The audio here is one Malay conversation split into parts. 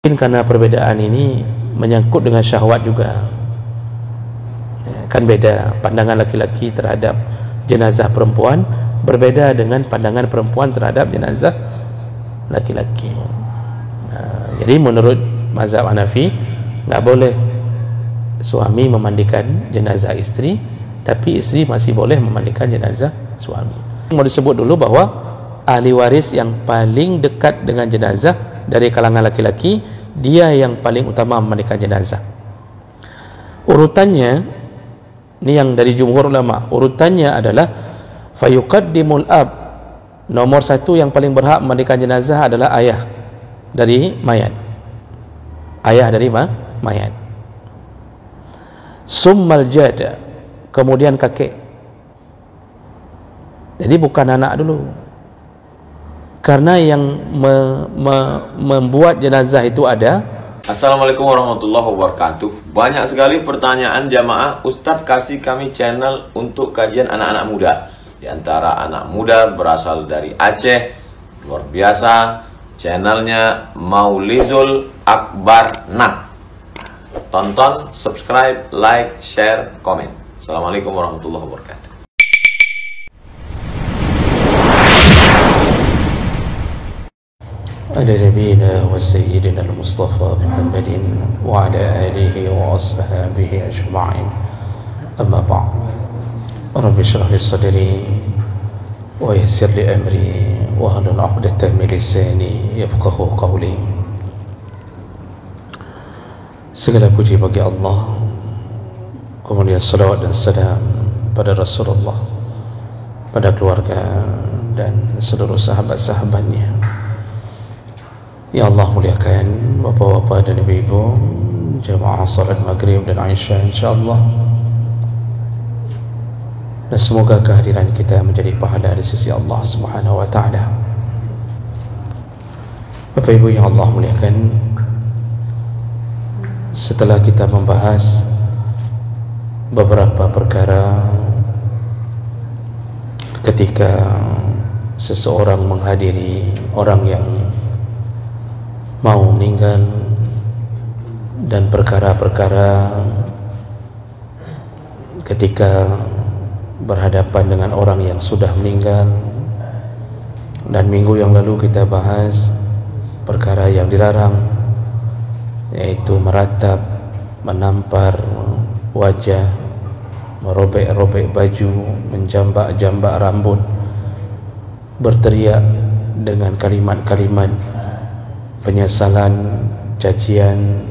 Mungkin karena perbedaan ini menyangkut dengan syahwat juga. Kan beda pandangan laki-laki terhadap jenazah perempuan berbeda dengan pandangan perempuan terhadap jenazah laki-laki. Jadi menurut mazhab Hanafi enggak boleh suami memandikan jenazah istri, tapi istri masih boleh memandikan jenazah suami. Mau disebut dulu bahwa ahli waris yang paling dekat dengan jenazah dari kalangan laki-laki, dia yang paling utama memandikan jenazah. Urutannya, ini yang dari jumhur ulama, urutannya adalah fayuqaddimul ab. Nomor satu yang paling berhak memandikan jenazah adalah ayah dari mayat. Ayah dari mayat. Summal jad, kemudian kakek. Jadi bukan anak dulu, karena yang membuat jenazah itu ada. Assalamualaikum warahmatullahi wabarakatuh. Banyak sekali pertanyaan jamaah, Ustadz kasih kami channel untuk kajian anak-anak muda. Di antara anak muda berasal dari Aceh, luar biasa, channelnya Maulizul Akbar Nak. Tonton, subscribe, like, share, komen. Assalamualaikum warahmatullahi wabarakatuh. على نبينا وسيدنا المصطفى محمد وعلى آله وأصحابه أجمعين. أما بعد، رب اشرح لي صدري ويسر لي أمري واحلل عقدة من لساني يفقهوا قولي. Segala puji bagi Allah, kemudian salawat dan salam pada Rasulullah, pada keluarga dan seluruh sahabat-sahabatnya. Ya Allah muliakan bapak-bapak dan ibu-ibu jamaah salat maghrib dan isya insyaAllah, dan semoga kehadiran kita menjadi pahala di sisi Allah Subhanahu wa ta'ala. Bapak ibu yang Allah muliakan, setelah kita membahas beberapa perkara ketika seseorang menghadiri orang yang mau meninggal, dan perkara-perkara ketika berhadapan dengan orang yang sudah meninggal, dan minggu yang lalu kita bahas perkara yang dilarang, yaitu meratap, menampar wajah, merobek-robek baju, menjambak-jambak rambut, berteriak dengan kalimat-kalimat penyesalan, cacian.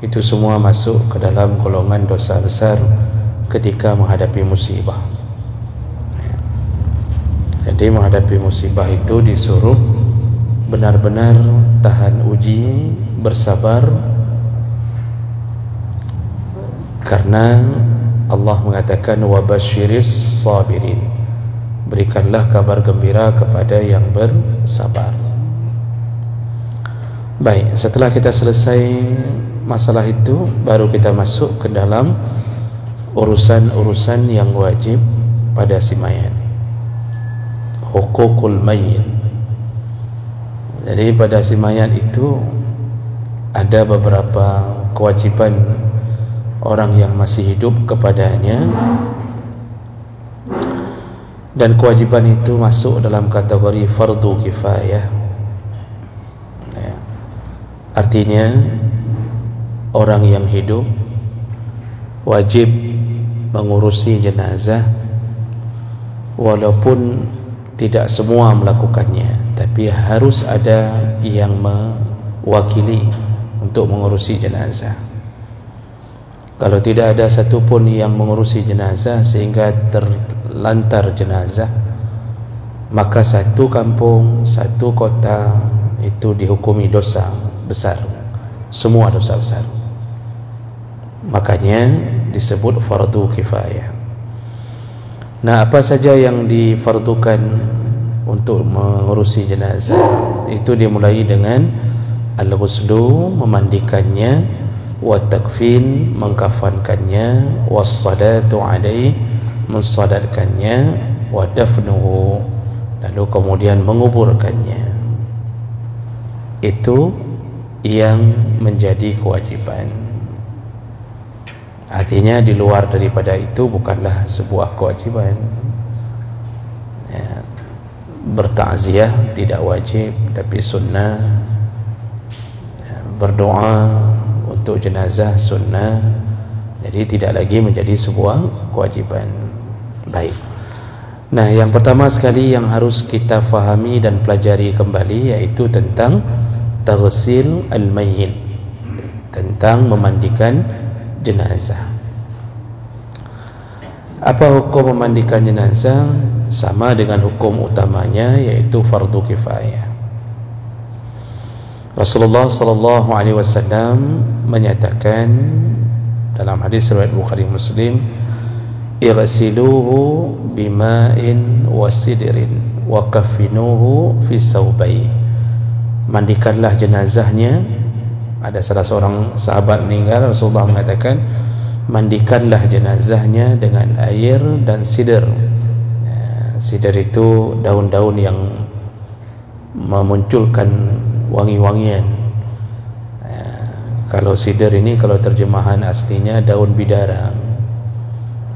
Itu semua masuk ke dalam golongan dosa besar ketika menghadapi musibah. Jadi menghadapi musibah itu disuruh benar-benar tahan uji, bersabar, karena Allah mengatakan wabasyiris sabirin, berikanlah kabar gembira kepada yang bersabar. Baik, setelah kita selesai masalah itu, baru kita masuk ke dalam urusan-urusan yang wajib pada si mayat, hukukul mayyit. Jadi pada si mayat itu ada beberapa kewajiban orang yang masih hidup kepadanya, dan kewajiban itu masuk dalam kategori fardu kifayah. Artinya orang yang hidup wajib mengurusi jenazah, walaupun tidak semua melakukannya, tapi harus ada yang mewakili untuk mengurusi jenazah. Kalau tidak ada satupun yang mengurusi jenazah sehingga terlantar jenazah, maka satu kampung, satu kota itu dihukumi dosa besar, semua dosa besar. Makanya disebut fardu kifayah. Nah, apa saja yang difardukan untuk mengurusi jenazah? Itu dimulai dengan al-ghuslu, memandikannya, wa takfin, mengkafankannya, was-salatu alaih, mensalatkannya, wa dafnuhu, lalu kemudian menguburkannya. Itu yang menjadi kewajiban. Artinya di luar daripada itu bukanlah sebuah kewajiban. Bertakziah tidak wajib tapi sunnah. Berdoa untuk jenazah sunnah. Jadi tidak lagi menjadi sebuah kewajiban. Baik. Nah, yang pertama sekali yang harus kita fahami dan pelajari kembali yaitu tentang taghsil al-mayyit, tentang memandikan jenazah. Apa hukum memandikan jenazah? Sama dengan hukum utamanya yaitu fardu kifayah. Rasulullah sallallahu alaihi wasallam menyatakan dalam hadis riwayat Bukhari Muslim, "Ighsiluhu bima'in wa sidrin wa kafinuhu fi saubai." Mandikanlah jenazahnya. Ada salah seorang sahabat meninggal, Rasulullah mengatakan, mandikanlah jenazahnya dengan air dan sidr. Sidr itu daun-daun yang memunculkan wangi-wangian. Kalau sidr ini, kalau terjemahan aslinya daun bidara.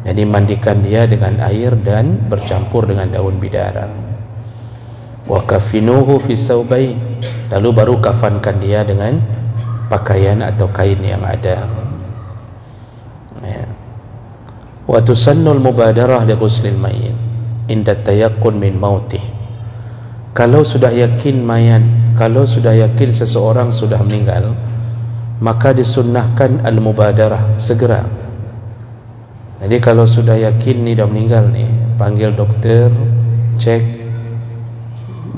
Jadi mandikan dia dengan air dan bercampur dengan daun bidara. Wa kafinuhu fi saubai, lalu baru kafankan dia dengan pakaian atau kain yang ada. Wa tusannul mubadarah li ghuslil mayyit inda tayaqqun min mautih. Kalau sudah yakin mayat, kalau sudah yakin seseorang sudah meninggal, maka disunnahkan al-mubadarah, segera. Jadi kalau sudah yakin ni dah meninggal ni, panggil doktor, cek,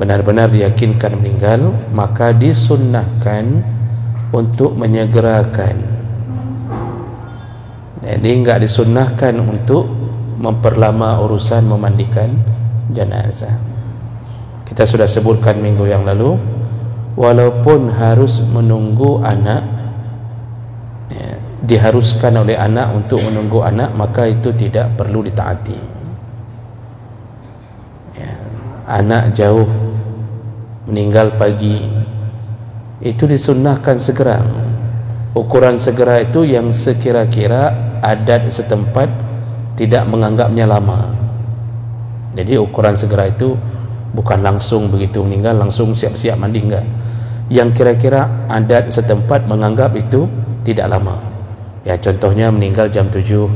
benar-benar diyakinkan meninggal, maka disunnahkan untuk menyegerakan. Jadi enggak disunnahkan untuk memperlama urusan memandikan jenazah. Kita sudah sebutkan minggu yang lalu, walaupun harus menunggu anak, diharuskan oleh anak untuk menunggu anak, maka itu tidak perlu ditaati. Anak jauh, meninggal pagi, itu disunnahkan segera. Ukuran segera itu yang sekira-kira adat setempat tidak menganggapnya lama. Jadi ukuran segera itu bukan langsung begitu meninggal langsung siap-siap mandi, enggak. Yang kira-kira adat setempat menganggap itu tidak lama. Ya, contohnya meninggal jam 7,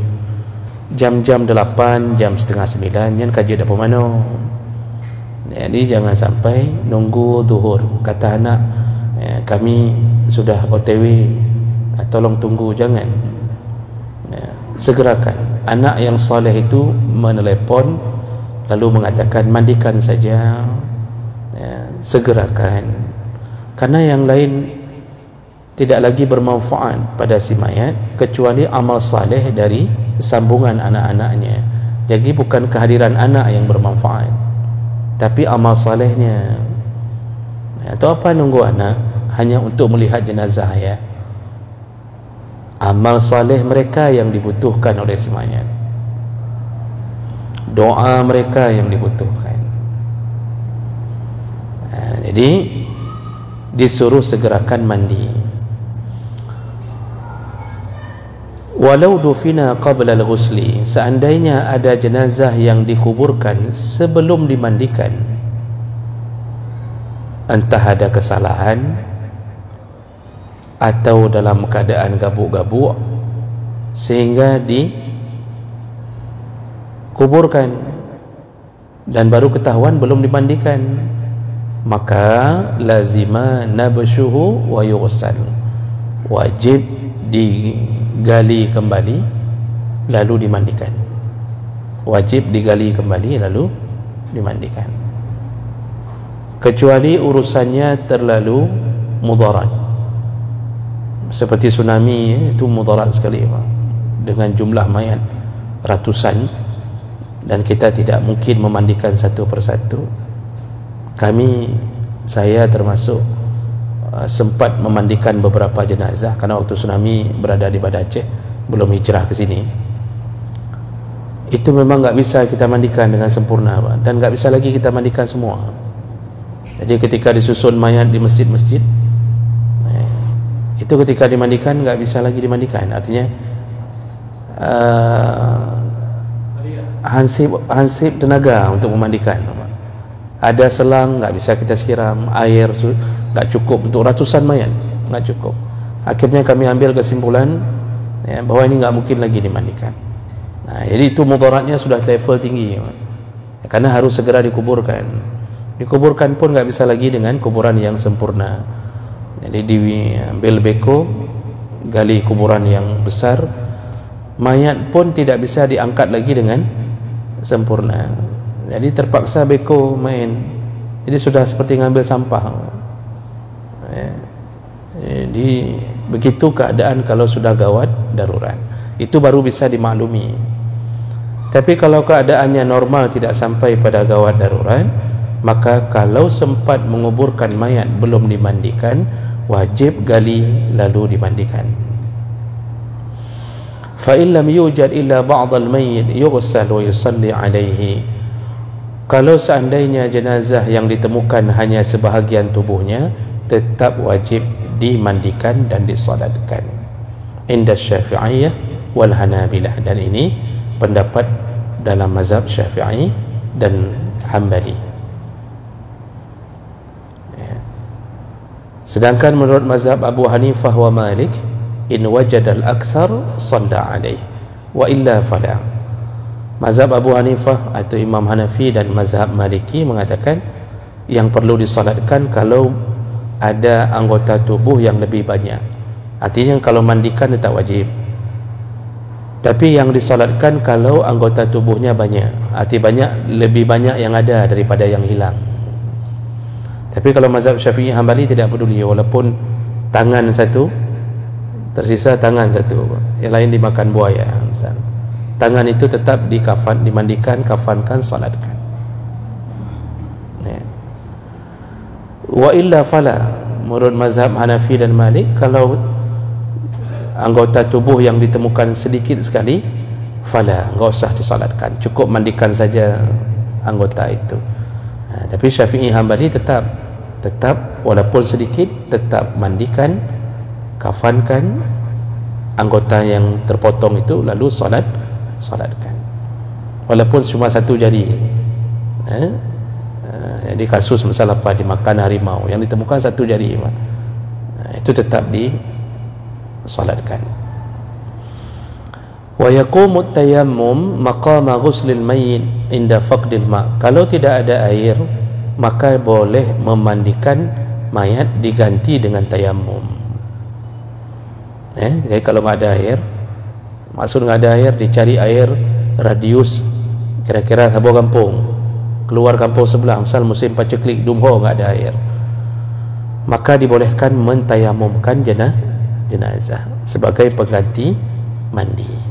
jam 8, jam setengah 9, yang kaji dah pemano. Jadi jangan sampai nunggu zuhur. Kata anak, kami sudah OTW, tolong tunggu. Jangan, segerakan. Anak yang saleh itu menelepon lalu mengatakan mandikan saja, segerakan. Karena yang lain tidak lagi bermanfaat pada si mayat kecuali amal saleh dari sambungan anak-anaknya. Jadi bukan kehadiran anak yang bermanfaat, tapi amal salehnya. Atau apa nunggu anak hanya untuk melihat jenazah, ya? Amal saleh mereka yang dibutuhkan oleh si mayat, doa mereka yang dibutuhkan. Jadi disuruh segerakan mandi. Walau dufina qabla al-ghusli, seandainya ada jenazah yang dikuburkan sebelum dimandikan, entah ada kesalahan atau dalam keadaan gabuk-gabuk sehingga dikuburkan dan baru ketahuan belum dimandikan, maka lazima nabshuhu wa yughsal, wajib digali kembali lalu dimandikan. Wajib digali kembali lalu dimandikan, kecuali urusannya terlalu mudarat, seperti tsunami. Itu mudarat sekali, Pak, dengan jumlah mayat ratusan dan kita tidak mungkin memandikan satu persatu. Saya termasuk sempat memandikan beberapa jenazah karena waktu tsunami berada di Banda Aceh, belum hijrah ke sini. Itu memang enggak bisa kita mandikan dengan sempurna, Pak, dan enggak bisa lagi kita mandikan semua. Jadi ketika disusun mayat di masjid-masjid, itu ketika dimandikan nggak bisa lagi dimandikan, artinya hansip tenaga untuk memandikan. Ada selang nggak bisa kita siram, air nggak cukup untuk ratusan mayat, nggak cukup. Akhirnya kami ambil kesimpulan bahwa ini nggak mungkin lagi dimandikan. Nah, jadi itu mudaratnya sudah level tinggi, karena harus segera dikuburkan. Dikuburkan pun nggak bisa lagi dengan kuburan yang sempurna. Jadi diambil beko, gali kuburan yang besar, mayat pun tidak bisa diangkat lagi dengan sempurna. Jadi terpaksa beko main. Jadi sudah seperti ngambil sampah. Jadi begitu keadaan kalau sudah gawat darurat. Itu baru bisa dimaklumi. Tapi kalau keadaannya normal, tidak sampai pada gawat darurat, maka kalau sempat menguburkan mayat belum dimandikan, wajib gali lalu dimandikan. Fa in lam yujad illa ba'd al-mayyit yughsal wa yusalli alaihi. Kalau seandainya jenazah yang ditemukan hanya sebahagian tubuhnya, tetap wajib dimandikan dan disolatkan. Inda Syafi'iyah wal Hanabilah, dan ini pendapat dalam mazhab Syafi'i dan Hambali. Sedangkan menurut mazhab Abu Hanifah wa Malik, in wajada al-aktsar shalla alaih wa illa fala. Mazhab Abu Hanifah atau Imam Hanafi dan mazhab Maliki mengatakan yang perlu disolatkan kalau ada anggota tubuh yang lebih banyak. Artinya kalau mandikan tetap wajib, tapi yang disolatkan kalau anggota tubuhnya banyak. Arti banyak, lebih banyak yang ada daripada yang hilang. Tapi kalau mazhab Syafi'i Hambali tidak peduli, walaupun tangan satu tersisa, tangan satu yang lain dimakan buaya misalnya, tangan itu tetap dikafan, dimandikan, kafankan, salatkan. Wa illa fala, menurut mazhab Hanafi dan Malik, kalau anggota tubuh yang ditemukan sedikit sekali, fala, enggak usah disalatkan, cukup mandikan saja anggota itu. Tapi Syafi'i Hambali tetap walaupun sedikit, tetap mandikan, kafankan anggota yang terpotong itu, lalu salatkan walaupun cuma satu jari. Jadi kasus masalah apa, dimakan harimau yang ditemukan satu jari, itu tetap disalatkan. Wa yaqumu tayammum maqama ghuslil mayyit inda faqdil ma. Kalau tidak ada air, maka boleh memandikan mayat diganti dengan tayammum. Jadi kalau nggak ada air, maksud nggak ada air, dicari air radius kira-kira sebuah kampung, keluar kampung sebelah, misal musim paceklik Dumho nggak ada air, maka dibolehkan mentayamumkan jenazah sebagai pengganti mandi.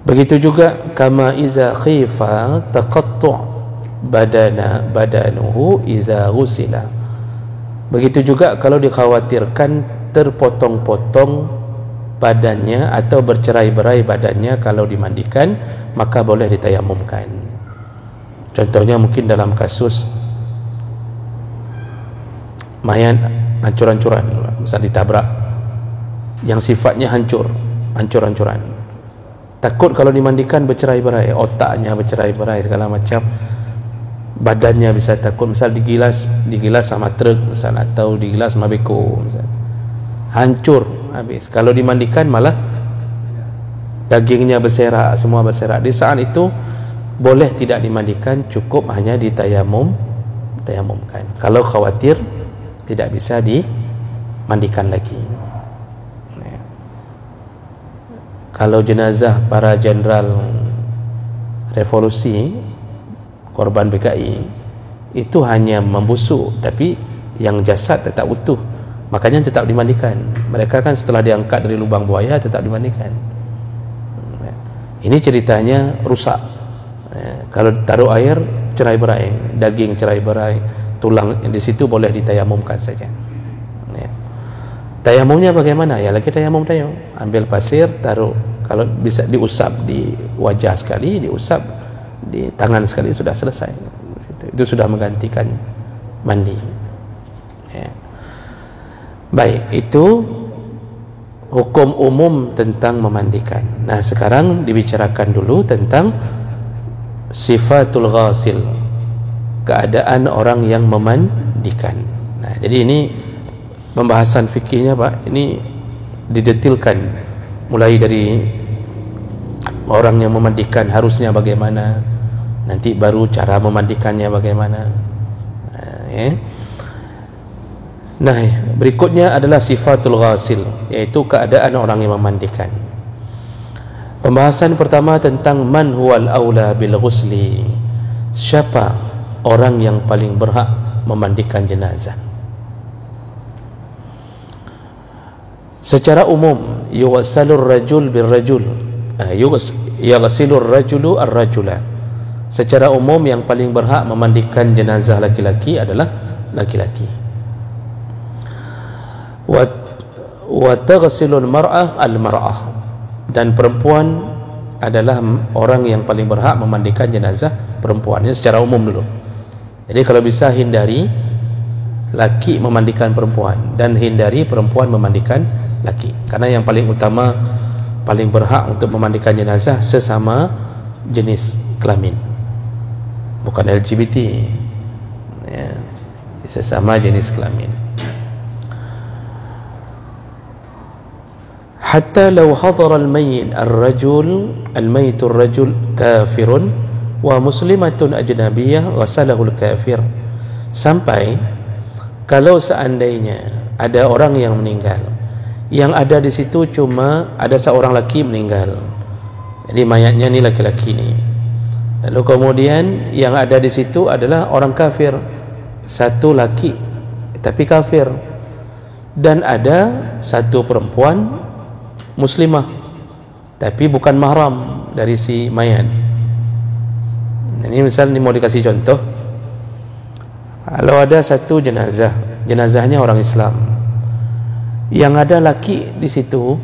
Begitu juga kama iza khifa taqattu' badanuhu iza ghusila. Begitu juga kalau dikhawatirkan terpotong-potong badannya atau bercerai-berai badannya kalau dimandikan, maka boleh ditayamumkan. Contohnya mungkin dalam kasus mayat hancur-hancuran, misal ditabrak yang sifatnya hancur-hancuran. Takut kalau dimandikan bercerai-berai, otaknya bercerai-berai, segala macam, badannya bisa takut, misal digilas sama truk misal, atau digilas sama beko misal, hancur habis. Kalau dimandikan malah dagingnya berserak, semua berserak. Di saat itu boleh tidak dimandikan, cukup hanya ditayamumkan kalau khawatir tidak bisa dimandikan lagi. Kalau jenazah para jenderal revolusi, korban PKI, itu hanya membusuk, tapi yang jasad tetap utuh, makanya tetap dimandikan. Mereka kan setelah diangkat dari lubang buaya tetap dimandikan. Ini ceritanya rusak. Kalau taruh air, cerai-berai, daging cerai-berai, tulang di situ boleh ditayamumkan saja. Tayamumnya bagaimana? Ya lagi tayamum, ambil pasir, taruh, kalau bisa diusap di wajah sekali, diusap di tangan sekali, sudah selesai. Itu sudah menggantikan mandi. Baik, itu hukum umum tentang memandikan. Nah, sekarang dibicarakan dulu tentang sifatul ghasil, keadaan orang yang memandikan. Nah, jadi ini pembahasan fikihnya, Pak, ini didetilkan mulai dari orang yang memandikan harusnya bagaimana, nanti baru cara memandikannya bagaimana. Nah, berikutnya adalah sifatul ghasil, yaitu keadaan orang yang memandikan. Pembahasan pertama tentang man huwal aula bil ghusli, siapa orang yang paling berhak memandikan jenazah. Secara umum, yughsalur rajul bil rajul, yughsilur rajulu ar-rajula. Secara umum yang paling berhak memandikan jenazah laki-laki adalah laki-laki. Wa taghsilul mar'ah al-mar'ah, dan perempuan adalah orang yang paling berhak memandikan jenazah perempuan. Ini secara umum dulu. Jadi kalau bisa hindari laki memandikan perempuan dan hindari perempuan memandikan laki, karena yang paling utama, paling berhak untuk memandikan jenazah sesama jenis kelamin, bukan LGBT ya, sesama jenis kelamin. Hatta law hadara al-mayyit ar-rajul al-mayyit ar-rajul kafirun wa muslimatun ajnabiyyah ghasalahu al-kafir, sampai kalau seandainya ada orang yang meninggal, yang ada di situ cuma ada seorang laki meninggal, jadi mayatnya ni laki-laki ni, lalu kemudian yang ada di situ adalah orang kafir, satu laki tapi kafir, dan ada satu perempuan muslimah tapi bukan mahram dari si mayat. Ini misal ni mau dikasih contoh, kalau ada satu jenazah, jenazahnya orang Islam, yang ada laki di situ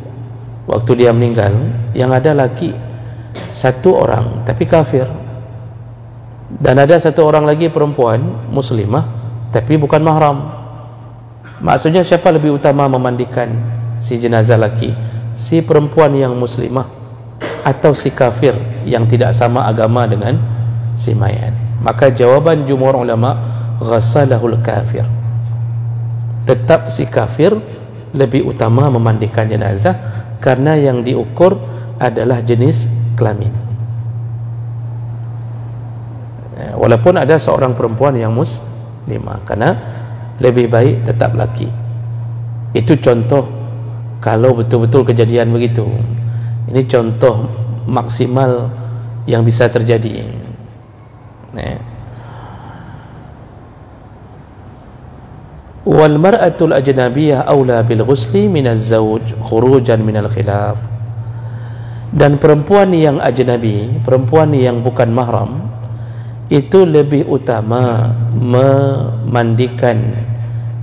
waktu dia meninggal, yang ada laki satu orang tapi kafir, dan ada satu orang lagi perempuan muslimah tapi bukan mahram. Maksudnya siapa lebih utama memandikan si jenazah laki, si perempuan yang muslimah atau si kafir yang tidak sama agama dengan si mayat? Maka jawaban jumhur ulama, ghasalahul kafir, tetap si kafir lebih utama memandikan jenazah, karena yang diukur adalah jenis kelamin. Walaupun ada seorang perempuan yang muslimah, karena lebih baik tetap laki. Itu contoh kalau betul-betul kejadian begitu. Ini contoh maksimal yang bisa terjadi. Wal mar'atul ajnabiyyah aula bil ghusli min az-zawj khurujan min al-khilaf, dan perempuan yang ajnabi, perempuan yang bukan mahram, itu lebih utama memandikan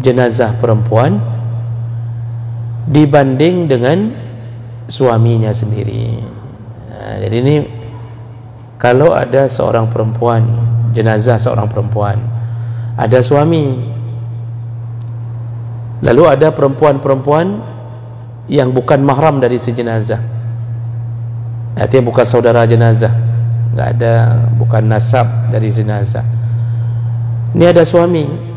jenazah perempuan dibanding dengan suaminya sendiri. Jadi ini kalau ada seorang perempuan, jenazah seorang perempuan, ada suami, lalu ada perempuan-perempuan yang bukan mahram dari si jenazah, artinya bukan saudara jenazah, enggak ada, bukan nasab dari jenazah. Ini ada suami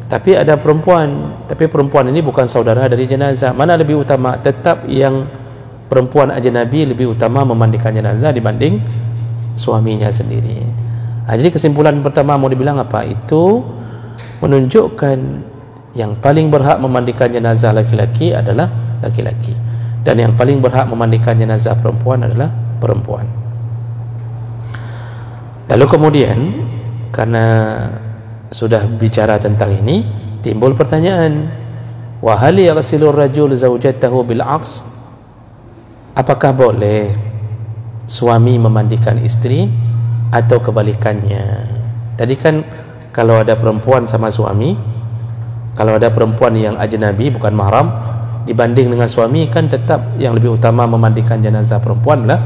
tapi ada perempuan, tapi perempuan ini bukan saudara dari jenazah. Mana lebih utama? Tetap yang perempuan ajnabi lebih utama memandikan jenazah dibanding suaminya sendiri. Jadi kesimpulan pertama mau dibilang apa? Itu menunjukkan yang paling berhak memandikan jenazah laki-laki adalah laki-laki, dan yang paling berhak memandikan jenazah perempuan adalah perempuan. Lalu kemudian, karena sudah bicara tentang ini, timbul pertanyaan, wa hal yaghsilu ar-rajul zawjatahu bil 'aks, apakah boleh suami memandikan istri atau kebalikannya? Tadi kan kalau ada perempuan sama suami, kalau ada perempuan yang ajnabi bukan mahram dibanding dengan suami, kan tetap yang lebih utama memandikan jenazah perempuan adalah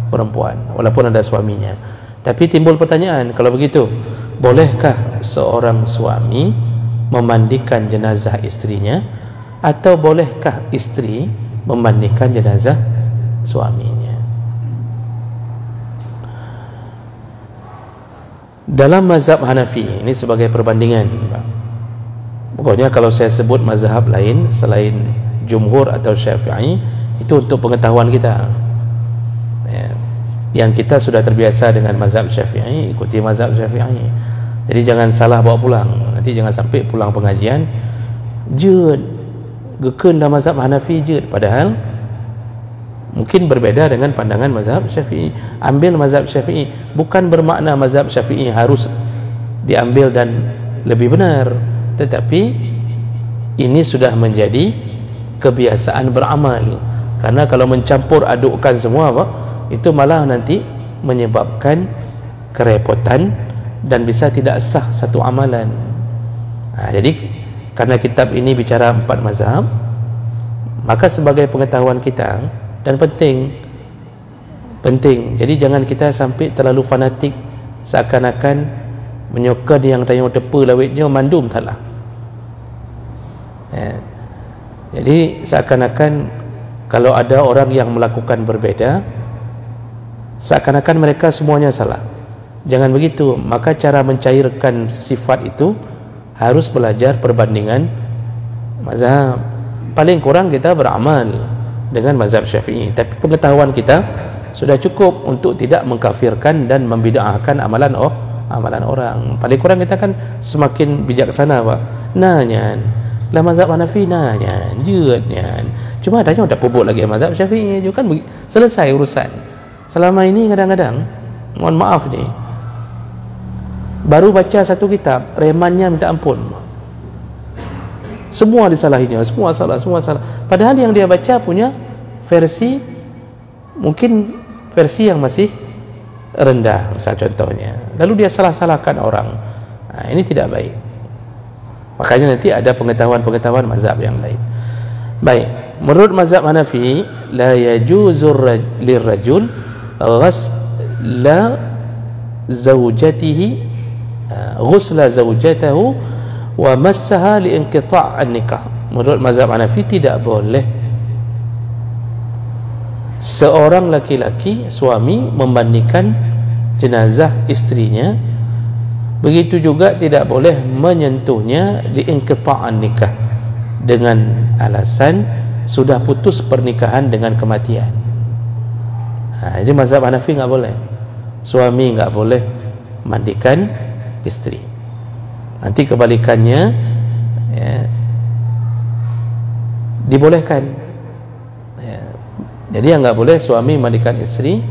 perempuan walaupun ada suaminya. Tapi timbul pertanyaan, kalau begitu bolehkah seorang suami memandikan jenazah istrinya atau bolehkah isteri memandikan jenazah suaminya? Dalam mazhab Hanafi, ini sebagai perbandingan, pokoknya kalau saya sebut mazhab lain selain Jumhur atau Syafi'i, itu untuk pengetahuan kita ya. Yang kita sudah terbiasa dengan mazhab Syafi'i, ikuti mazhab Syafi'i. Jadi jangan salah bawa pulang. Nanti jangan sampai pulang pengajian jed geken dah mazhab Hanafi jed, padahal mungkin berbeda dengan pandangan mazhab Syafi'i. Ambil mazhab Syafi'i, bukan bermakna mazhab Syafi'i harus diambil dan lebih benar, tetapi ini sudah menjadi kebiasaan beramal. Karena kalau mencampur adukkan semua itu malah nanti menyebabkan kerepotan dan bisa tidak sah satu amalan. Jadi karena kitab ini bicara 4 mazhab, maka sebagai pengetahuan kita dan penting. Jadi jangan kita sampai terlalu fanatik, seakan-akan menyokad yang tayang tepa lawitnya mandum taklah. Jadi seakan-akan kalau ada orang yang melakukan berbeda, seakan-akan mereka semuanya salah. Jangan begitu. Maka cara mencairkan sifat itu harus belajar perbandingan mazhab. Paling kurang kita beramal dengan mazhab Syafi'i, tapi pengetahuan kita sudah cukup untuk tidak mengkafirkan dan membid'ahkan amalan orang. Paling kurang kita kan semakin bijaksana, Pak. Nanya lah mazhab Hanafi, nanya jeutnya. Cuma tanya udah pupuk lagi mazhab Syafi'i juga kan selesai urusan. Selama ini kadang-kadang, mohon maaf nih, baru baca satu kitab, remannya minta ampun. Semua disalahinya, semua salah. Padahal yang dia baca punya versi, mungkin versi yang masih rendah, misal contohnya. Lalu dia salah-salahkan orang. Ini tidak baik. Makanya nanti ada pengetahuan mazhab yang lain. Baik, menurut mazhab Hanafi, la yajuzu lirrajul ghusla zawjatahu wa massaha liinqita' an-nikah. Menurut mazhab Hanafi tidak boleh seorang laki-laki, suami, memandikan jenazah istrinya. Begitu juga tidak boleh menyentuhnya liinqita' an-nikah, dengan alasan sudah putus pernikahan dengan kematian. Jadi mazhab Hanafi enggak boleh, suami enggak boleh mandikan istri. Nanti kebalikannya ya, dibolehkan ya. Jadi yang enggak boleh suami mandikan istri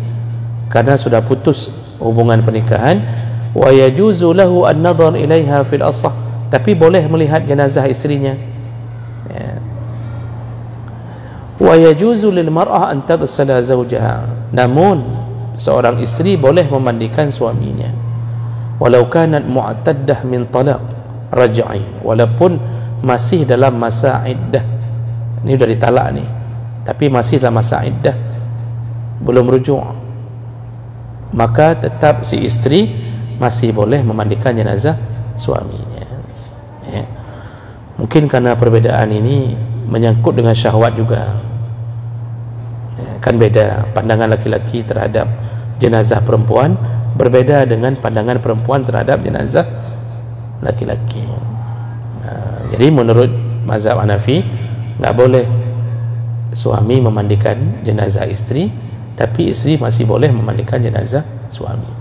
karena sudah putus hubungan pernikahan. Wa yajuzu lahu an-nadhar ilaiha fil asah, tapi boleh melihat jenazah istrinya ya. Wa yajuzu lil mar'ah an taghsala zawjaha, namun seorang istri boleh memandikan suaminya walau kanat mu'taddah min talaq raj'i, walaupun masih dalam masa iddah. Ini sudah ditalak nih, tapi masih dalam masa iddah, belum rujuk, maka tetap si istri masih boleh memandikan jenazah suaminya ya. Mungkin karena perbedaan ini menyangkut dengan syahwat juga ya, kan beda pandangan laki-laki terhadap jenazah perempuan, berbeda dengan pandangan perempuan terhadap jenazah laki-laki. Jadi menurut mazhab Hanafi enggak boleh suami memandikan jenazah istri, tapi istri masih boleh memandikan jenazah suami.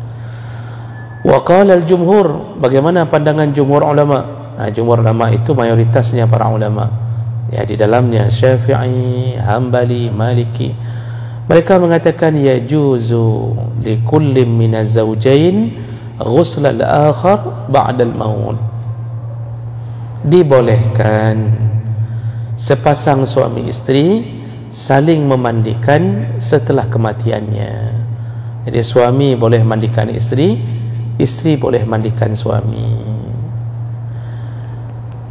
Wa qala al-jumhur, bagaimana pandangan jumhur ulama? Jumhur ulama itu mayoritasnya para ulama ya, di dalamnya Syafi'i, Hambali, Maliki. Mereka mengatakan yajuzu li kulli minaz zawjain ghusl al-akhar ba'da al-maut. Dibolehkan sepasang suami istri saling memandikan setelah kematiannya. Jadi suami boleh mandikan istri, istri boleh mandikan suami.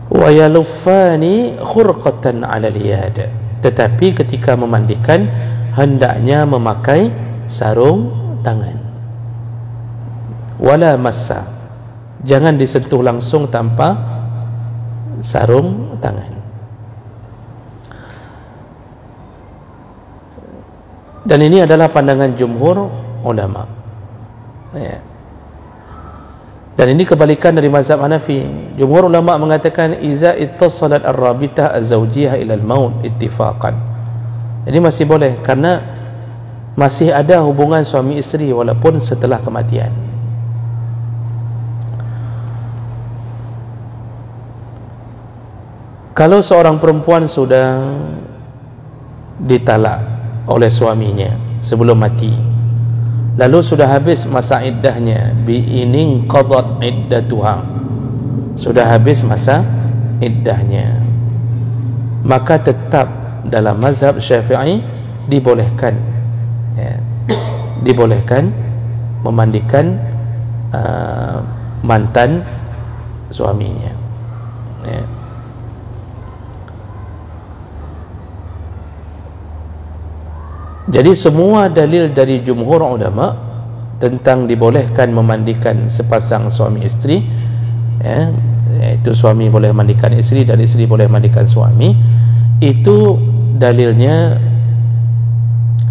Wa yaluffani khurqatan 'ala al-yad, tetapi ketika memandikan hendaknya memakai sarung tangan. Wala massa, jangan disentuh langsung tanpa sarung tangan. Dan ini adalah pandangan jumhur ulama. Ya. Dan ini kebalikan dari mazhab Hanafi. Jumhur ulama mengatakan iza ittasalat ar-rabitah az-zawjiyah ila al-maut ittifaqan. Jadi masih boleh karena masih ada hubungan suami isteri walaupun setelah kematian. Kalau seorang perempuan sudah ditalak oleh suaminya sebelum mati, lalu sudah habis masa iddahnya, bi'inin qadat iddatuha, sudah habis masa iddahnya, maka tetap dalam mazhab Syafi'i dibolehkan, ya, dibolehkan memandikan mantan suaminya, ya. Jadi semua dalil dari jumhur ulama tentang dibolehkan memandikan sepasang suami isteri, ya, iaitu suami boleh mandikan isteri dan isteri boleh mandikan suami, itu dalilnya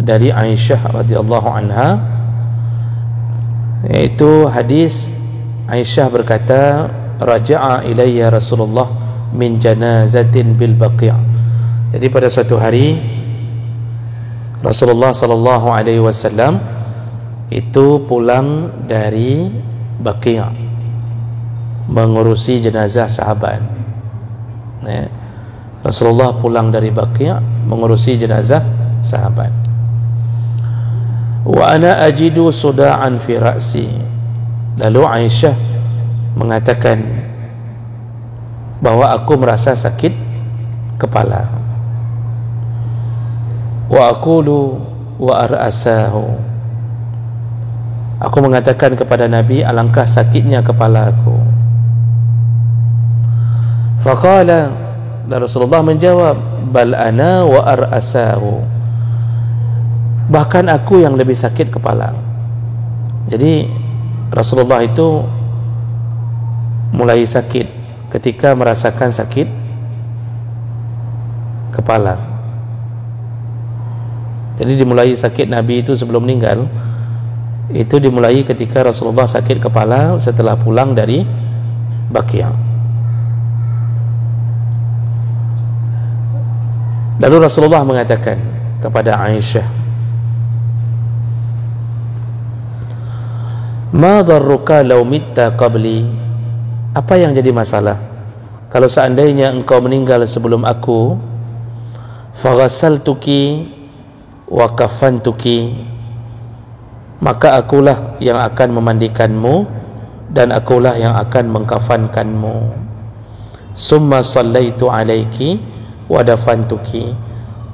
dari Aisyah radhiyallahu anha, yaitu hadis Aisyah berkata, raja'a ilayya Rasulullah min janazatin bil Baqi'. Jadi pada suatu hari Rasulullah sallallahu alaihi wasallam itu pulang dari Baqi' mengurusi jenazah sahabat, ya. Rasulullah pulang dari Baqi' mengurusi jenazah sahabat. Wa ana ajidu suda'an fi ra'si. Lalu Aisyah mengatakan bahwa aku merasa sakit kepala. Wa aqulu wa ar'asahu. Aku mengatakan kepada Nabi, alangkah sakitnya kepala aku. Faqala, dan Rasulullah menjawab, bal ana wa ar'asahu. Bahkan aku yang lebih sakit kepala. Jadi Rasulullah itu mulai sakit ketika merasakan sakit kepala. Jadi dimulai sakit Nabi itu sebelum meninggal, itu dimulai ketika Rasulullah sakit kepala setelah pulang dari Baqi'. Lalu Rasulullah mengatakan kepada Aisyah, ma dharruka law mitta qabli. Apa yang jadi masalah kalau seandainya engkau meninggal sebelum aku? Faghassaltuki wa kafantuki, maka akulah yang akan memandikanmu dan akulah yang akan mengkafankanmu. Summa sallaitu alaiki wa dafantuki,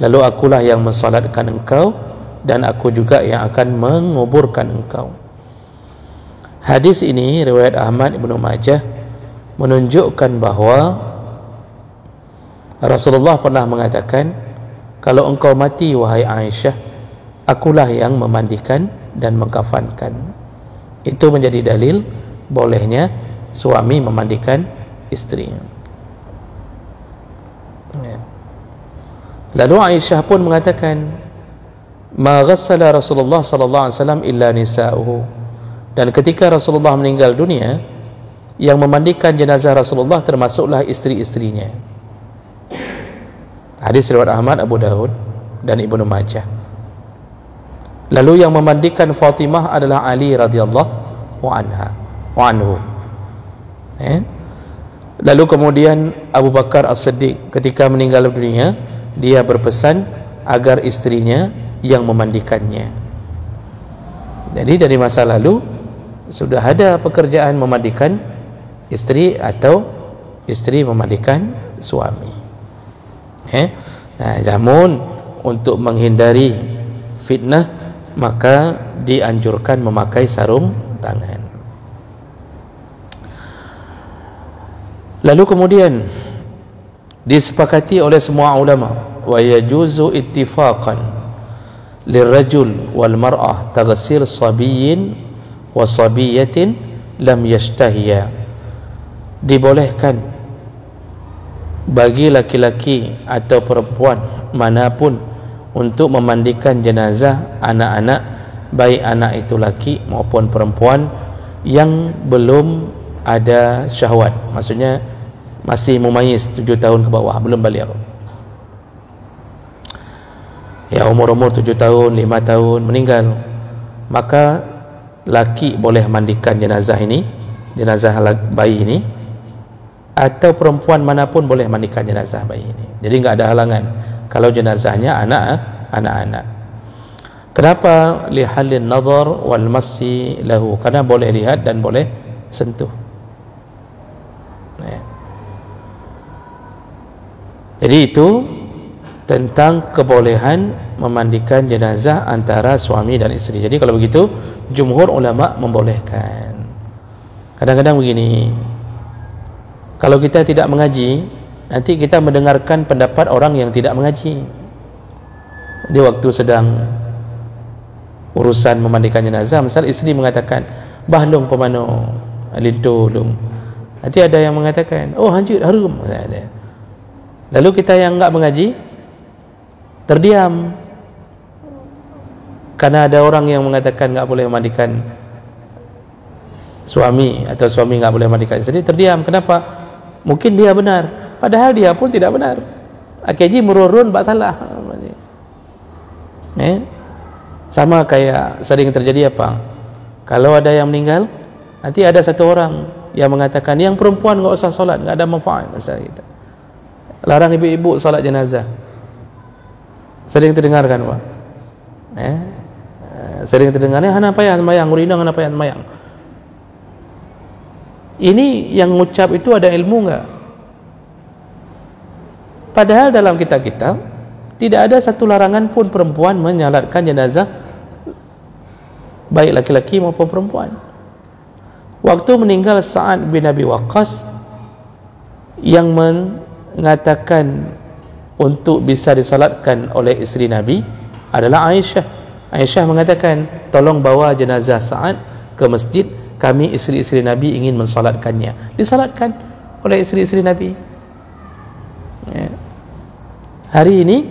lalu akulah yang mensalatkan engkau dan aku juga yang akan menguburkan engkau. Hadis ini riwayat Ahmad Ibnu Majah menunjukkan bahawa Rasulullah pernah mengatakan, kalau engkau mati wahai Aisyah, akulah yang memandikan dan mengkafankan. Itu menjadi dalil bolehnya suami memandikan istrinya. Lalu Aisyah pun mengatakan, ma ghassala Rasulullah sallallahu alaihi wasallam illa nisa'uhu. Dan ketika Rasulullah meninggal dunia, yang memandikan jenazah Rasulullah termasuklah isteri-istrinya. Hadis riwayat Ahmad, Abu Daud dan Ibnu Majah. Lalu yang memandikan Fatimah adalah Ali radhiyallahu anhu. Lalu kemudian Abu Bakar As-Siddiq ketika meninggal dunia, dia berpesan agar istrinya yang memandikannya. Jadi dari masa lalu sudah ada pekerjaan memandikan istri atau istri memandikan suami. Nah, namun untuk menghindari fitnah maka dianjurkan memakai sarung tangan. Lalu kemudian disepakati oleh semua ulama, wa yajuzu ittifaqan lirrajul wal mar'ah taghsil sabiyyin wa sabiyatin lam yashtahiya. Dibolehkan bagi laki-laki atau perempuan manapun untuk memandikan jenazah anak-anak, baik anak itu laki maupun perempuan yang belum ada syahwat, maksudnya masih mumayyiz 7 tahun ke bawah, belum baligh. Ya, umur-umur 7 tahun, 5 tahun meninggal, maka laki boleh mandikan jenazah ini, jenazah bayi ini, atau perempuan manapun boleh mandikan jenazah bayi ini. Jadi enggak ada halangan kalau jenazahnya anak-anak. Kenapa? Lihalin nazar wal massi lahu, karena boleh lihat dan boleh sentuh. Jadi itu tentang kebolehan memandikan jenazah antara suami dan isteri. Jadi kalau begitu jumhur ulama membolehkan. Kadang-kadang begini, kalau kita tidak mengaji, nanti kita mendengarkan pendapat orang yang tidak mengaji. Di waktu sedang urusan memandikan jenazah, misal isteri mengatakan bahlung pemano lintu lung, nanti ada yang mengatakan oh hanjut harum. Lalu kita yang enggak mengaji terdiam, karena ada orang yang mengatakan enggak boleh memandikan suami, atau suami enggak boleh memandikan isteri, terdiam. Kenapa? Mungkin dia benar, padahal dia pun tidak benar. Akaji mururun bak salah. Sama kayak sering terjadi apa? Kalau ada yang meninggal, nanti ada satu orang yang mengatakan yang perempuan enggak usah solat, enggak ada manfaat, misalnya gitu. Larang ibu-ibu solat jenazah. Sering terdengarkan, Pak. Sering terdengar, hana payah mayang, urinang hana payah mayang. Ini yang mengucap itu ada ilmu enggak? Padahal dalam kitab-kitab tidak ada satu larangan pun perempuan menyalatkan jenazah, baik laki-laki maupun perempuan. Waktu meninggal Sa'ad bin Abi Waqqas, yang mengatakan untuk bisa disalatkan oleh isteri Nabi adalah Aisyah. Aisyah mengatakan, tolong bawa jenazah Sa'ad ke masjid, kami isteri-isteri Nabi ingin mensalatkannya. Disalatkan oleh isteri-isteri Nabi. Hari ini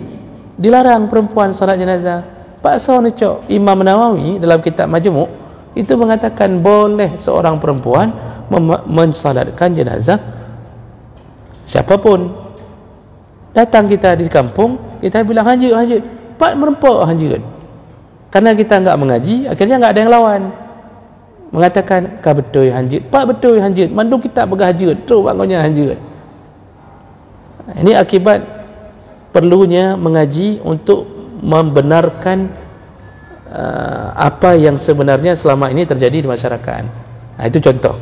dilarang perempuan salat jenazah. Pak Sawanecok, Imam Nawawi dalam kitab Majmu' itu mengatakan boleh seorang perempuan mensalatkan jenazah siapapun. Datang kita di kampung, kita bilang hanjut, Pak merempok hanjut. Karena kita enggak mengaji, akhirnya enggak ada yang lawan. Mengatakan, "Ka betul hanjut, Pak betul hanjut, mandung kita berhajut, terus bangunnya hanjut." Ini akibat perlunya mengaji untuk membenarkan apa yang sebenarnya selama ini terjadi di masyarakat. Itu contoh.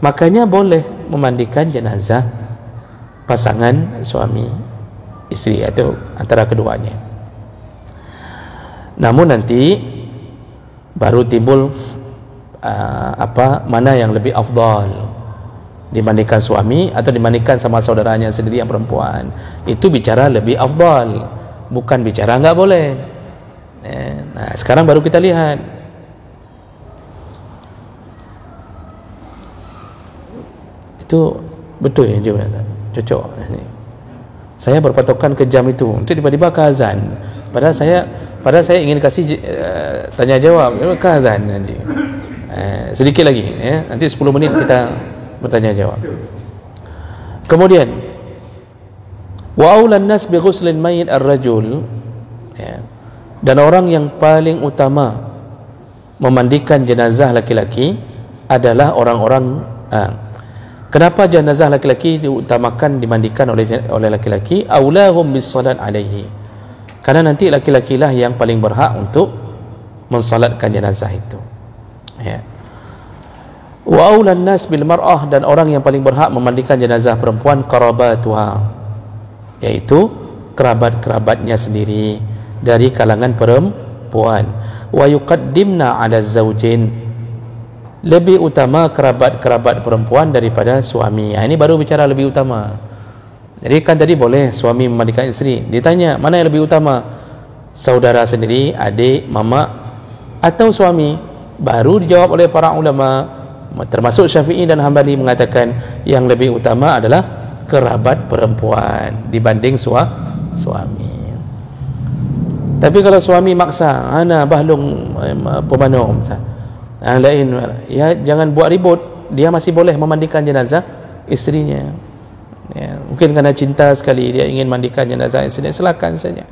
Makanya boleh memandikan jenazah pasangan suami isteri atau antara keduanya. Namun nanti baru timbul mana yang lebih afdal, dibandingkan suami atau dibandingkan sama saudaranya sendiri yang perempuan. Itu bicara lebih afdal, bukan bicara enggak boleh. Nah, sekarang baru kita lihat. Itu betul ya, cocok. Saya berpatokan ke jam itu, nanti tiba-tiba ke azan. Padahal saya ingin kasih tanya jawab, ke azan nanti. Sedikit lagi, nanti 10 menit kita bertanya jawab. Kemudian, wa aulan nas bi ghuslin mayyit ar-rajul, dan orang yang paling utama memandikan jenazah laki-laki adalah orang-orang. Kenapa jenazah laki-laki diutamakan dimandikan oleh laki-laki? Aulahum bis-salat alaihi, karena nanti laki-lakilah yang paling berhak untuk mensalatkan jenazah itu. Wa aulan nas bil mar'ah, dan orang yang paling berhak memandikan jenazah perempuan qarabatuha, yaitu kerabat-kerabatnya sendiri dari kalangan perempuan. Wa yuqaddimna 'ala zaujin, lebih utama kerabat-kerabat perempuan daripada suami. Ini baru bicara lebih utama. Jadi kan tadi boleh suami memandikan isteri. Ditanya mana yang lebih utama, saudara sendiri, adik, mama, atau suami? Baru dijawab oleh para ulama, termasuk Syafi'i dan Hambali, mengatakan yang lebih utama adalah kerabat perempuan dibanding suami. Tapi kalau suami maksa, ana bahlung pemanum, lain, ya jangan buat ribut. Dia masih boleh memandikan jenazah isterinya. Ya, mungkin kerana cinta sekali dia ingin mandikan jenazah isterinya, silakan saja.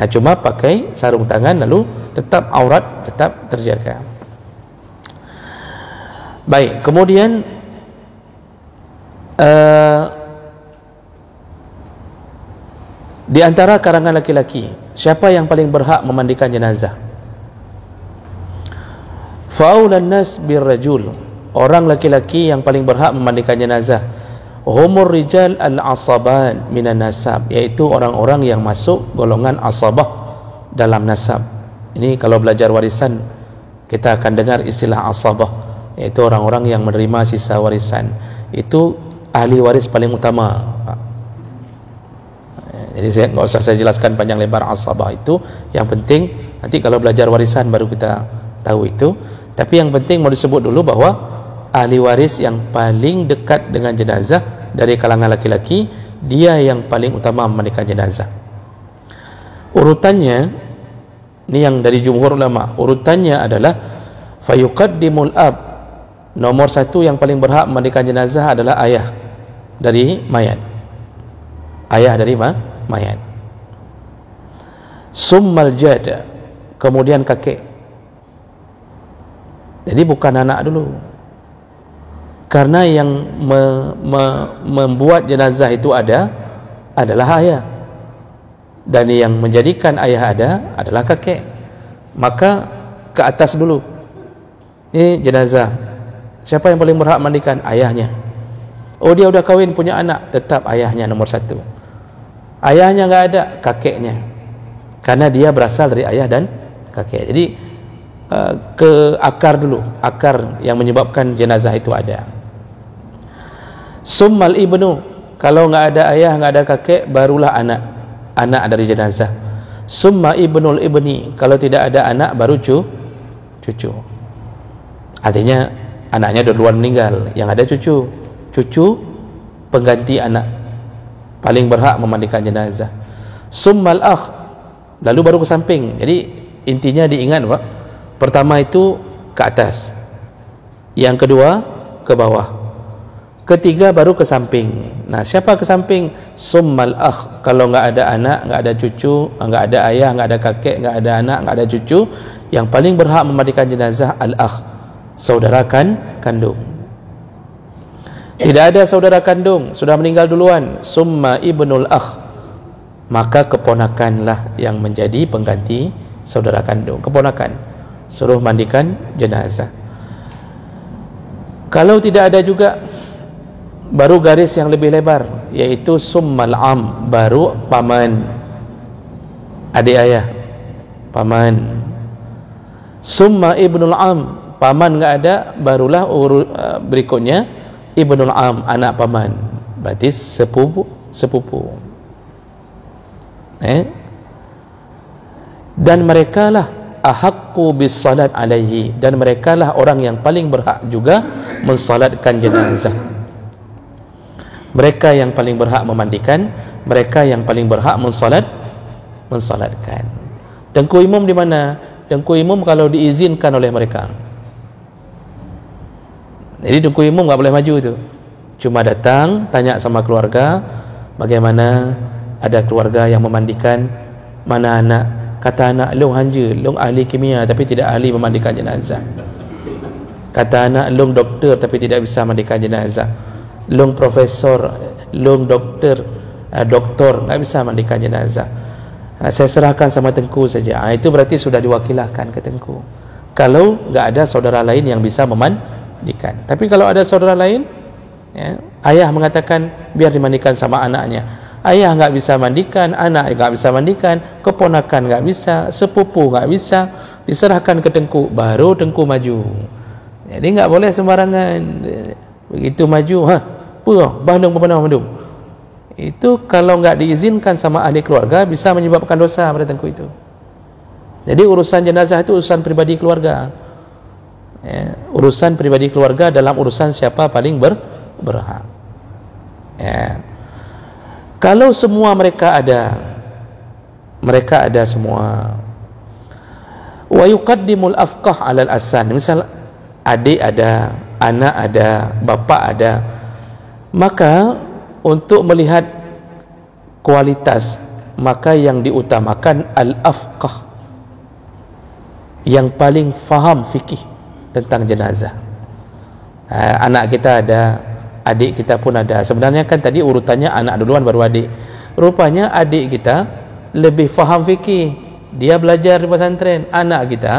Cuma pakai sarung tangan, lalu tetap aurat tetap terjaga. Baik, kemudian di antara karangan laki-laki, siapa yang paling berhak memandikan jenazah? Fa'aulan nas birrajul, orang laki-laki yang paling berhak memandikan jenazah. Humur rijal al-asaban minan nasab, iaitu orang-orang yang masuk golongan asabah dalam nasab. Ini kalau belajar warisan kita akan dengar istilah asabah, iaitu orang-orang yang menerima sisa warisan. Itu ahli waris paling utama. Jadi saya nggak usah saya jelaskan panjang lebar asabah itu. Yang penting nanti kalau belajar warisan baru kita tahu itu. Tapi yang penting mau disebut dulu bahwa ahli waris yang paling dekat dengan jenazah dari kalangan laki-laki, dia yang paling utama memandikan jenazah. Urutannya, ini yang dari jumhur ulama, urutannya adalah fayuqaddimul ab. Nomor satu yang paling berhak memandikan jenazah adalah ayah dari mayat. Ayah dari mayat. Summal jad, kemudian kakek. Jadi bukan anak dulu. Karena yang membuat jenazah itu adalah ayah, dan yang menjadikan ayah adalah kakek. Maka ke atas dulu. Ini jenazah, siapa yang paling berhak mandikan? Ayahnya. Oh, dia udah kahwin punya anak, tetap ayahnya nomor satu. Ayahnya nggak ada, kakeknya, karena dia berasal dari ayah dan kakek. Jadi ke akar dulu, akar yang menyebabkan jenazah itu ada. Summal ibnu, kalau nggak ada ayah, nggak ada kakek, barulah anak dari jenazah. Summa ibnul ibni, kalau tidak ada anak baru cucu. Artinya anaknya duluan meninggal, yang ada cucu pengganti anak, paling berhak memandikan jenazah. Summal akh, lalu baru ke samping. Jadi intinya diingat Pak, pertama itu ke atas, yang kedua ke bawah, ketiga baru ke samping. Nah, siapa ke samping? Summal akh, kalau nggak ada anak, nggak ada cucu, nggak ada ayah, nggak ada kakek, nggak ada anak, nggak ada cucu, yang paling berhak memandikan jenazah al-akh, saudara kandung. Tidak ada saudara kandung, sudah meninggal duluan, summa ibnul akh, maka keponakanlah yang menjadi pengganti saudara kandung. Keponakan suruh mandikan jenazah. Kalau tidak ada juga, baru garis yang lebih lebar, yaitu summal am, baru paman, adik ayah, paman. Summa ibnul am, paman nggak ada, barulah berikutnya ibnul am, anak paman, berarti sepupu. Dan merekalah ahaqqu bis salat alaihi, dan merekalah orang yang paling berhak juga mensalatkan jenazah. Mereka yang paling berhak memandikan, mereka yang paling berhak mensalatkan. Dengku imam di mana? Dengku imam kalau diizinkan oleh mereka. Jadi dengku imam nggak boleh maju tu. Cuma datang, tanya sama keluarga, bagaimana, ada keluarga yang memandikan, mana anak? Kata anak, long hanja, long ahli kimia tapi tidak ahli memandikan jenazah. Kata anak, long doktor tapi tidak bisa memandikan jenazah. Long profesor, long doktor, doktor nggak bisa mandikan jenazah. Saya serahkan sama tengku saja. Itu berarti sudah diwakilkan ke tengku. Kalau nggak ada saudara lain yang bisa memandikan. Tapi kalau ada saudara lain, ya, ayah mengatakan biar dimandikan sama anaknya. Ayah nggak bisa mandikan, anak nggak bisa mandikan, keponakan nggak bisa, sepupu nggak bisa, diserahkan ke tengku, baru tengku maju. Jadi nggak boleh sembarangan. Begitu maju, bandung. Itu kalau nggak diizinkan sama ahli keluarga bisa menyebabkan dosa pada tengku itu. Jadi urusan jenazah itu urusan pribadi keluarga. Ya, urusan pribadi keluarga dalam urusan siapa paling berhak. Ya. Kalau semua mereka ada, mereka ada semua. Wa yuqaddimul afqah 'alal asan. Misal adik ada, anak ada, bapa ada, maka untuk melihat kualitas, maka yang diutamakan al-afqah, yang paling faham fikih tentang jenazah. Anak kita ada, adik kita pun ada. Sebenarnya kan tadi urutannya anak duluan baru adik. Rupanya adik kita lebih faham fikih, dia belajar di pesantren. Anak kita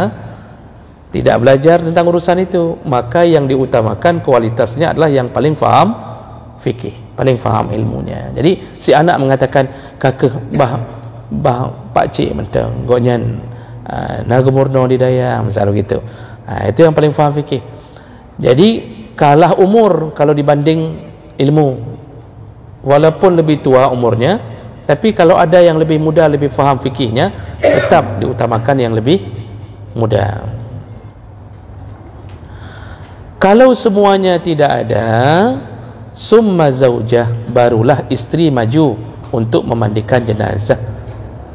tidak belajar tentang urusan itu, maka yang diutamakan kualitasnya adalah yang paling faham fikih, paling faham ilmunya. Jadi si anak mengatakan, kakak pak cik mentang gonyan nagemurno di daya, misal begitu. Itu yang paling faham fikih. Jadi kalah umur kalau dibanding ilmu, walaupun lebih tua umurnya, tapi kalau ada yang lebih muda, lebih faham fikihnya, tetap diutamakan yang lebih muda. Kalau semuanya tidak ada, summa zaujah, barulah istri maju untuk memandikan jenazah.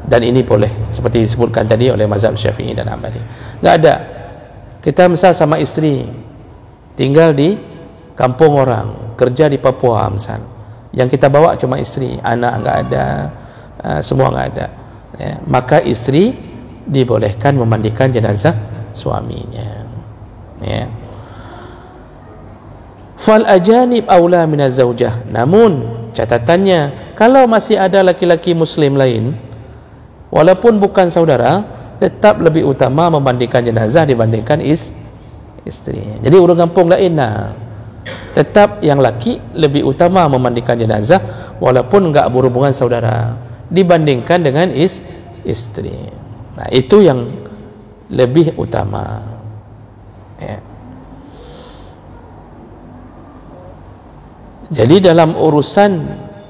Dan ini boleh, seperti disebutkan tadi oleh mazhab Syafi'i dan Hambali. Enggak ada. Kita misal sama istri tinggal di kampung orang, kerja di Papua misal, yang kita bawa cuma istri, anak enggak ada, semua enggak ada, ya, maka istri dibolehkan memandikan jenazah suaminya, ya. Fal ajanib aula minaz zaujah. Namun catatannya, kalau masih ada laki-laki muslim lain walaupun bukan saudara, tetap lebih utama memandikan jenazah dibandingkan istri. Jadi orang kampung lain, tetap yang laki lebih utama memandikan jenazah walaupun enggak berhubungan saudara dibandingkan dengan istri. Nah, itu yang lebih utama, ya. Jadi dalam urusan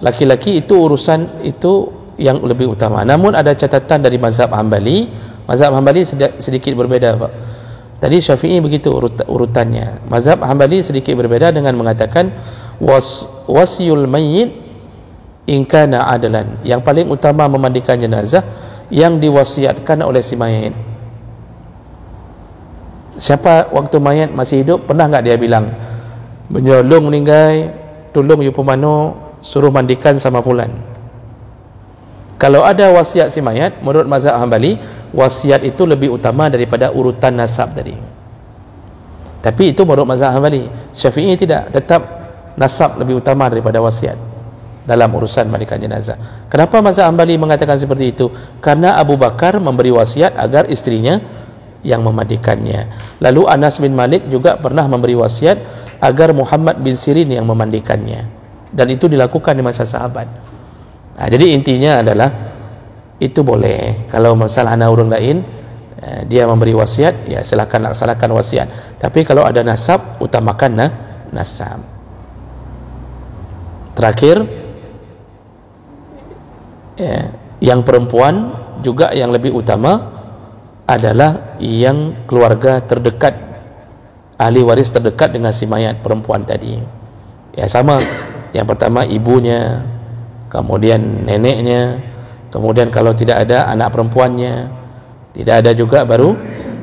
laki-laki itu, urusan itu yang lebih utama. Namun ada catatan dari mazhab Hambali. Mazhab Hambali sedikit berbeda, Pak. Tadi Syafi'i begitu urutannya. Mazhab Hambali sedikit berbeda dengan mengatakan wasyul mayyit in kana adalan. Yang paling utama memandikan jenazah yang diwasiatkan oleh si mayit. Siapa waktu mayat masih hidup, pernah enggak dia bilang, "Menyolong meninggal, tolong you pemano suruh mandikan sama fulan"? Kalau ada wasiat si mayat, menurut mazhab Hambali, wasiat itu lebih utama daripada urutan nasab tadi. Tapi itu menurut mazhab Hambali. Syafi'i tidak, tetap nasab lebih utama daripada wasiat dalam urusan mandikan jenazah. Kenapa mazhab Hambali mengatakan seperti itu? Karena Abu Bakar memberi wasiat agar istrinya yang memandikannya. Lalu Anas bin Malik juga pernah memberi wasiat agar Muhammad bin Sirin yang memandikannya, dan itu dilakukan di masa sahabat. Jadi intinya adalah itu boleh. Kalau masalah anak orang lain, dia memberi wasiat, ya silakan laksanakan wasiat. Tapi kalau ada nasab, utamakan nasab. Terakhir, ya, yang perempuan juga yang lebih utama adalah yang keluarga terdekat, ahli waris terdekat dengan si mayat perempuan tadi. Ya sama, yang pertama ibunya, kemudian neneknya, kemudian kalau tidak ada anak perempuannya, tidak ada juga baru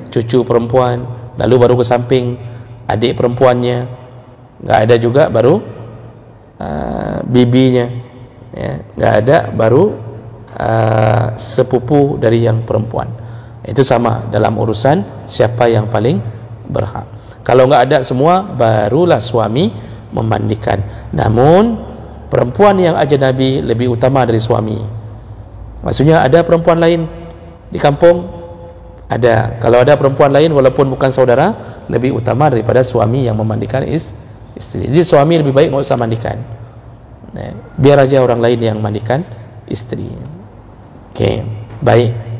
cucu perempuan, lalu baru ke samping adik perempuannya, nggak ada juga baru bibinya, ya, nggak ada baru sepupu dari yang perempuan. Itu sama dalam urusan siapa yang paling berhak. Kalau nggak ada semua, barulah suami memandikan. Namun perempuan yang ajnabi lebih utama dari suami. Maksudnya ada perempuan lain di kampung, ada. Kalau ada perempuan lain walaupun bukan saudara, lebih utama daripada suami yang memandikan istri. Jadi suami lebih baik nggak usah mandikan, biar aja orang lain yang mandikan istri. Oke, baik.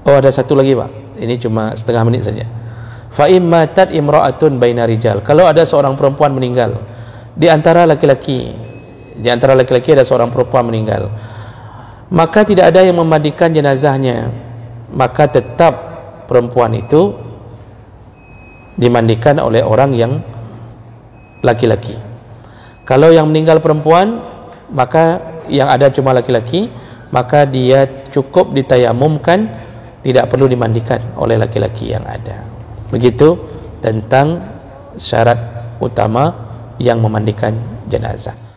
Oh, ada satu lagi, Pak. Ini cuma setengah menit saja. Fa immatat imra'atun baina rijal. Kalau ada seorang perempuan meninggal di antara laki-laki, ada seorang perempuan meninggal, maka tidak ada yang memandikan jenazahnya, maka tetap perempuan itu dimandikan oleh orang yang laki-laki. Kalau yang meninggal perempuan, maka yang ada cuma laki-laki, maka dia cukup ditayamumkan, tidak perlu dimandikan oleh laki-laki yang ada. Begitu tentang syarat utama yang memandikan jenazah.